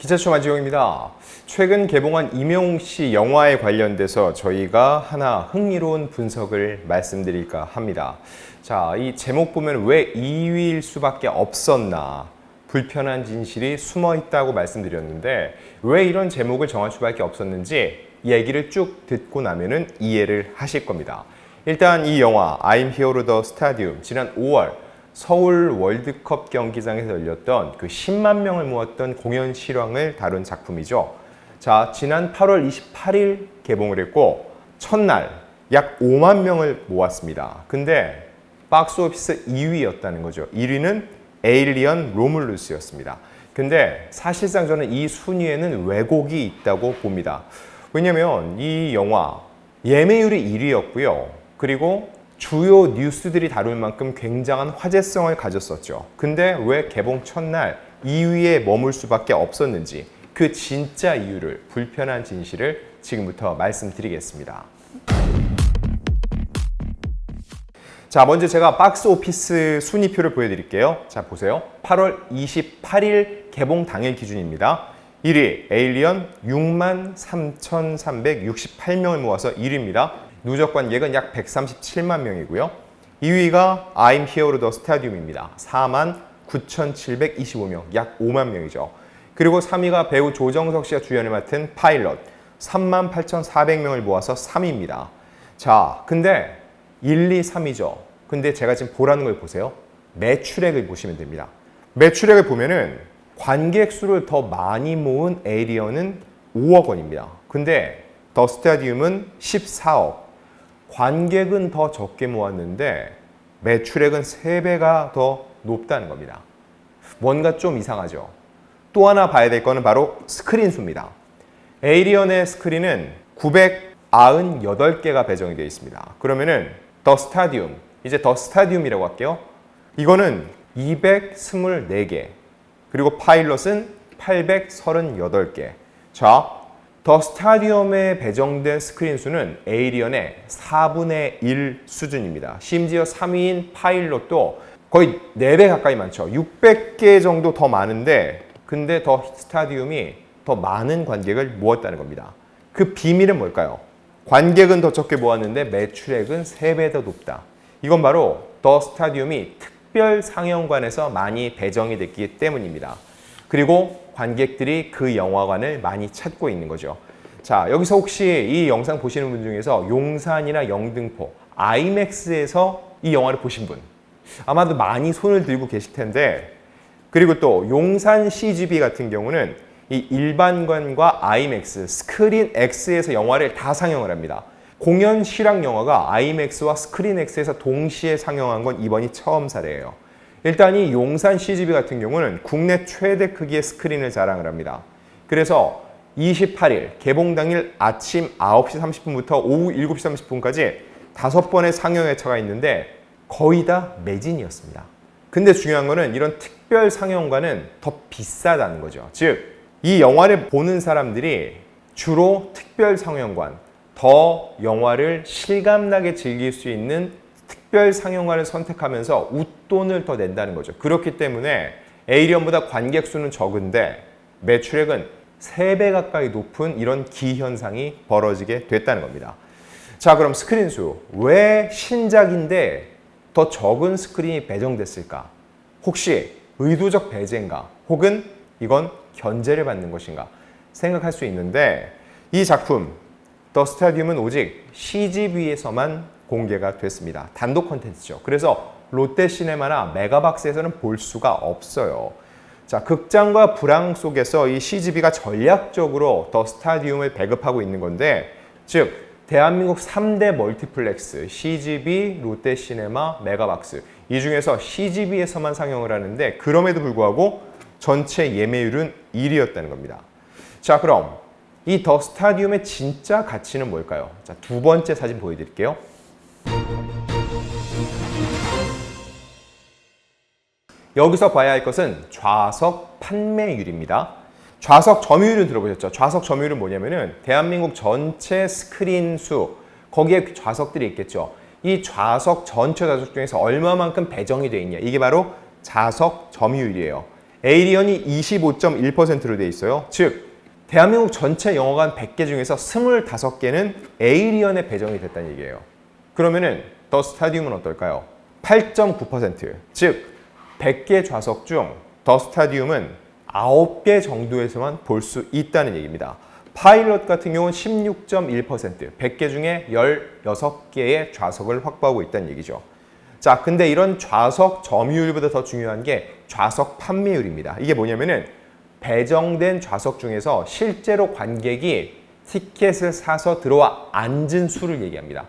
기차쇼 만지용입니다. 최근 개봉한 임영웅씨 영화에 관련돼서 저희가 하나 흥미로운 분석을 말씀드릴까 합니다. 자, 이 제목 보면 왜 2위일 수밖에 없었나? 불편한 진실이 숨어 있다고 말씀드렸는데 왜 이런 제목을 정할 수밖에 없었는지 얘기를 쭉 듣고 나면은 이해를 하실 겁니다. 일단 이 영화 I'm Here to the Stadium 지난 5월 서울 월드컵 경기장에서 열렸던 그 10만 명을 모았던 공연 실황을 다룬 작품이죠. 자, 지난 8월 28일 개봉을 했고 첫날 약 5만 명을 모았습니다. 근데 박스오피스 2위였다는 거죠. 1위는 에일리언 로뮬루스였습니다. 근데 사실상 저는 이 순위에는 왜곡이 있다고 봅니다. 왜냐면 이 영화 예매율이 1위였고요. 그리고 주요 뉴스들이 다룰 만큼 굉장한 화제성을 가졌었죠. 근데 왜 개봉 첫날 2위에 머물 수밖에 없었는지 그 진짜 이유를, 불편한 진실을 지금부터 말씀드리겠습니다. 자, 먼저 제가 박스 오피스 순위표를 보여드릴게요. 자, 보세요. 8월 28일 개봉 당일 기준입니다. 1위 에일리언 63,368명을 모아서 1위입니다. 누적 관객은 약 137만 명이고요. 2위가 I'm Here to the Stadium입니다. 49,725명, 약 5만 명이죠. 그리고 3위가 배우 조정석 씨가 주연을 맡은 파일럿, 38,400명을 모아서 3위입니다. 자, 근데 1, 2, 3위죠. 근데 제가 지금 보라는 걸 보세요. 매출액을 보시면 됩니다. 매출액을 보면은 관객 수를 더 많이 모은 에이리언은 5억 원입니다. 근데 더 스타디움은 14억. 관객은 더 적게 모았는데 매출액은 3배가 더 높다는 겁니다. 뭔가 좀 이상하죠. 또 하나 봐야 될 거는 바로 스크린 수입니다. 에이리언의 스크린은 998개가 배정이 되어 있습니다. 그러면은 더 스타디움, 이제 더 스타디움이라고 할게요. 이거는 224개, 그리고 파일럿은 838개. 자, 더 스타디움에 배정된 스크린 수는 에이리언의 4분의 1 수준입니다. 심지어 3위인 파일럿도 거의 4배 가까이 많죠. 600개 정도 더 많은데 근데 더 스타디움이 더 많은 관객을 모았다는 겁니다. 그 비밀은 뭘까요? 관객은 더 적게 모았는데 매출액은 3배 더 높다. 이건 바로 더 스타디움이 특별 상영관에서 많이 배정이 됐기 때문입니다. 그리고 관객들이 그 영화관을 많이 찾고 있는 거죠. 자, 여기서 혹시 이 영상 보시는 분 중에서 용산이나 영등포, 아이맥스에서 이 영화를 보신 분 아마도 많이 손을 들고 계실 텐데, 그리고 또 용산 CGV 같은 경우는 이 일반관과 아이맥스, 스크린 X에서 영화를 다 상영을 합니다. 공연 실황 영화가 아이맥스와 스크린 X에서 동시에 상영한 건 이번이 처음 사례예요. 일단 이 용산 CGV 같은 경우는 국내 최대 크기의 스크린을 자랑을 합니다. 그래서 28일 개봉 당일 아침 9시 30분부터 오후 7시 30분까지 5번의 상영 회차가 있는데 거의 다 매진이었습니다. 근데 중요한 거는 이런 특별 상영관은 더 비싸다는 거죠. 즉, 이 영화를 보는 사람들이 주로 특별 상영관, 더 영화를 실감나게 즐길 수 있는 특별 상영관을 선택하면서 웃돈을 더 낸다는 거죠. 그렇기 때문에 에이리언보다 관객 수는 적은데 매출액은 3배 가까이 높은 이런 기현상이 벌어지게 됐다는 겁니다. 자, 그럼 스크린 수. 왜 신작인데 더 적은 스크린이 배정됐을까? 혹시 의도적 배제인가? 혹은 이건 견제를 받는 것인가? 생각할 수 있는데 이 작품 더 스타디움은 오직 CGV에서만 공개가 됐습니다. 단독 콘텐츠죠. 그래서 롯데시네마나 메가박스에서는 볼 수가 없어요. 자, 극장과 불황 속에서 이 CGV가 전략적으로 더 스타디움을 배급하고 있는 건데, 즉 대한민국 3대 멀티플렉스, CGV, 롯데시네마, 메가박스, 이 중에서 CGV에서만 상영을 하는데 그럼에도 불구하고 전체 예매율은 1위였다는 겁니다. 자, 그럼 이 더 스타디움의 진짜 가치는 뭘까요? 자, 두 번째 사진 보여드릴게요. 여기서 봐야 할 것은 좌석 판매율입니다. 좌석 점유율은 들어보셨죠? 좌석 점유율은 뭐냐면은 대한민국 전체 스크린 수, 거기에 좌석들이 있겠죠. 이 전체 좌석 중에서 얼마만큼 배정이 되어 있냐. 이게 바로 좌석 점유율이에요. 에이리언이 25.1%로 돼 있어요. 즉 대한민국 전체 영화관 100개 중에서 25개는 에이리언에 배정이 됐다는 얘기예요. 그러면은 더 스타디움은 어떨까요? 8.9%. 즉 100개 좌석 중 더 스타디움은 9개 정도에서만 볼 수 있다는 얘기입니다. 파일럿 같은 경우는 16.1%, 100개 중에 16개의 좌석을 확보하고 있다는 얘기죠. 자, 근데 이런 좌석 점유율보다 더 중요한 게 좌석 판매율입니다. 이게 뭐냐면은 배정된 좌석 중에서 실제로 관객이 티켓을 사서 들어와 앉은 수를 얘기합니다.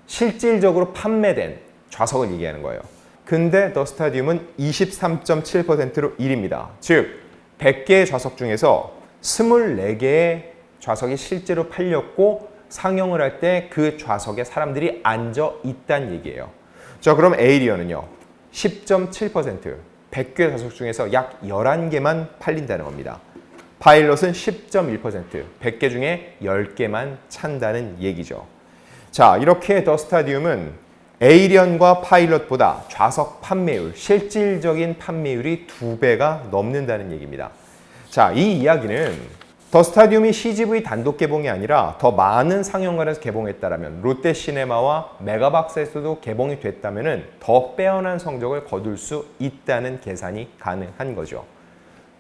실질적으로 판매된 좌석을 얘기하는 거예요. 근데 더 스타디움은 23.7%로 1위입니다. 즉 100개의 좌석 중에서 24개의 좌석이 실제로 팔렸고 상영을 할 때 그 좌석에 사람들이 앉아 있다는 얘기예요. 자, 그럼 에이리언은요. 10.7%, 100개 좌석 중에서 약 11개만 팔린다는 겁니다. 파일럿은 10.1%, 100개 중에 10개만 찬다는 얘기죠. 자, 이렇게 더 스타디움은 에이리언과 파일럿보다 좌석 판매율, 실질적인 판매율이 2배가 넘는다는 얘기입니다. 자, 이 이야기는 더 스타디움이 CGV 단독 개봉이 아니라 더 많은 상영관에서 개봉했다면 롯데시네마와 메가박스에서도 개봉이 됐다면 더 빼어난 성적을 거둘 수 있다는 계산이 가능한 거죠.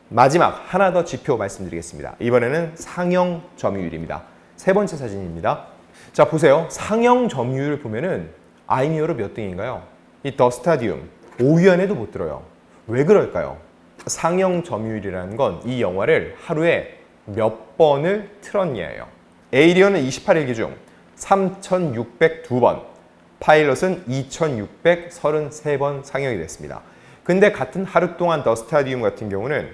마지막 하나 더 지표 말씀드리겠습니다. 이번에는 상영 점유율입니다. 세 번째 사진입니다. 자, 보세요. 상영 점유율을 보면은 아이미어로 몇 등인가요? 이 더 스타디움 5위 안에도 못 들어요. 왜 그럴까요? 상영 점유율이라는 건 이 영화를 하루에 몇 번을 틀었냐예요. 에이리언은 28일기 중 3,602번, 파일럿은 2,633번 상영이 됐습니다. 근데 같은 하루 동안 더 스타디움 같은 경우는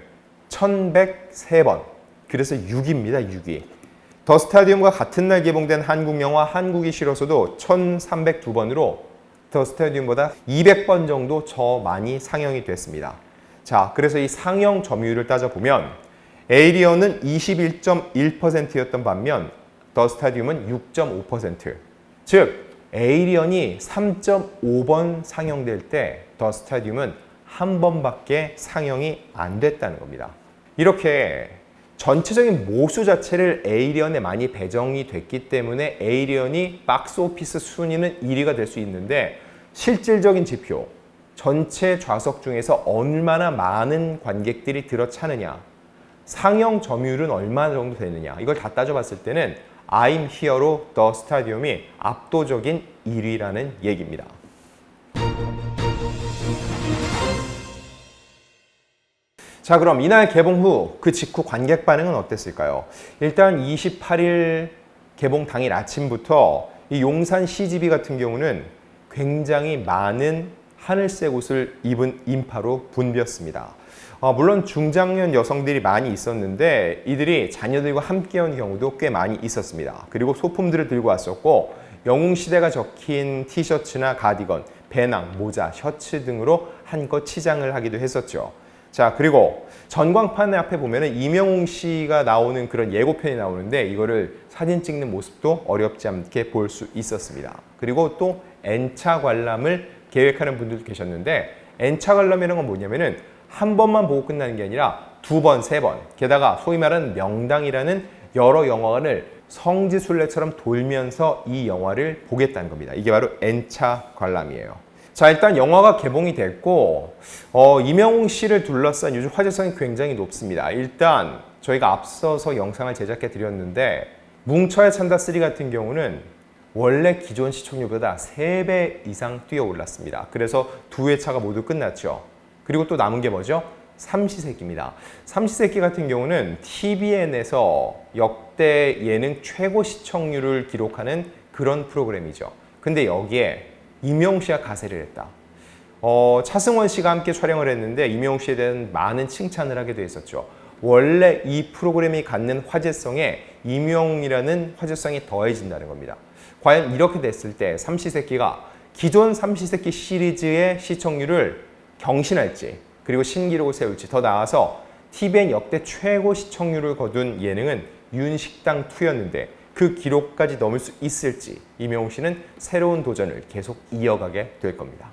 1,103번, 그래서 6위입니다. 6위. 더 스타디움과 같은 날 개봉된 한국 영화 한국이 싫어서도 1,302번으로 더 스타디움보다 200번 정도 더 많이 상영이 됐습니다. 자, 그래서 이 상영 점유율을 따져보면 에이리언은 21.1%였던 반면 더 스타디움은 6.5%. 즉 에이리언이 3.5번 상영될 때 더 스타디움은 한 번밖에 상영이 안 됐다는 겁니다. 이렇게 전체적인 모수 자체를 에이리언에 많이 배정이 됐기 때문에 에이리언이 박스오피스 순위는 1위가 될 수 있는데 실질적인 지표, 전체 좌석 중에서 얼마나 많은 관객들이 들어차느냐, 상영 점유율은 얼마 정도 되느냐, 이걸 다 따져봤을 때는 I'm Here로 더 스타디움이 압도적인 1위라는 얘기입니다. 자, 그럼 이날 개봉 후 그 직후 관객 반응은 어땠을까요? 일단 28일 개봉 당일 아침부터 이 용산 CGV 같은 경우는 굉장히 많은 하늘색 옷을 입은 인파로 붐볐습니다. 물론 중장년 여성들이 많이 있었는데 이들이 자녀들과 함께 온 경우도 꽤 많이 있었습니다. 그리고 소품들을 들고 왔었고 영웅시대가 적힌 티셔츠나 가디건, 배낭, 모자, 셔츠 등으로 한껏 치장을 하기도 했었죠. 자, 그리고 전광판 앞에 보면은 이명웅 씨가 나오는 그런 예고편이 나오는데 이거를 사진 찍는 모습도 어렵지 않게 볼 수 있었습니다. 그리고 또 N차 관람을 계획하는 분들도 계셨는데 N차 관람이라는 건 뭐냐면은 한 번만 보고 끝나는 게 아니라 두 번, 세 번, 게다가 소위 말하는 명당이라는 여러 영화관을 성지순례처럼 돌면서 이 영화를 보겠다는 겁니다. 이게 바로 N차 관람이에요. 자, 일단 영화가 개봉이 됐고 이명웅 씨를 둘러싼 요즘 화제성이 굉장히 높습니다. 일단 저희가 앞서서 영상을 제작해 드렸는데 뭉쳐야 찬다 3 같은 경우는 원래 기존 시청률보다 3배 이상 뛰어 올랐습니다. 그래서 두 회차가 모두 끝났죠. 그리고 또 남은 게 뭐죠? 삼시세끼입니다. 삼시세끼 같은 경우는 TVN에서 역대 예능 최고 시청률을 기록하는 그런 프로그램이죠. 근데 여기에 이명웅 씨가 가세를 했다. 차승원 씨가 함께 촬영을 했는데 이명웅 씨에 대한 많은 칭찬을 하게 돼 있었죠. 원래 이 프로그램이 갖는 화제성에 이명웅이라는 화제성이 더해진다는 겁니다. 과연 이렇게 됐을 때 삼시세끼가 기존 삼시세끼 시리즈의 시청률을 경신할지 그리고 신기록을 세울지, 더 나아가서 TVN 역대 최고 시청률을 거둔 예능은 윤식당 2였는데 그 기록까지 넘을 수 있을지 이명웅 씨는 새로운 도전을 계속 이어가게 될 겁니다.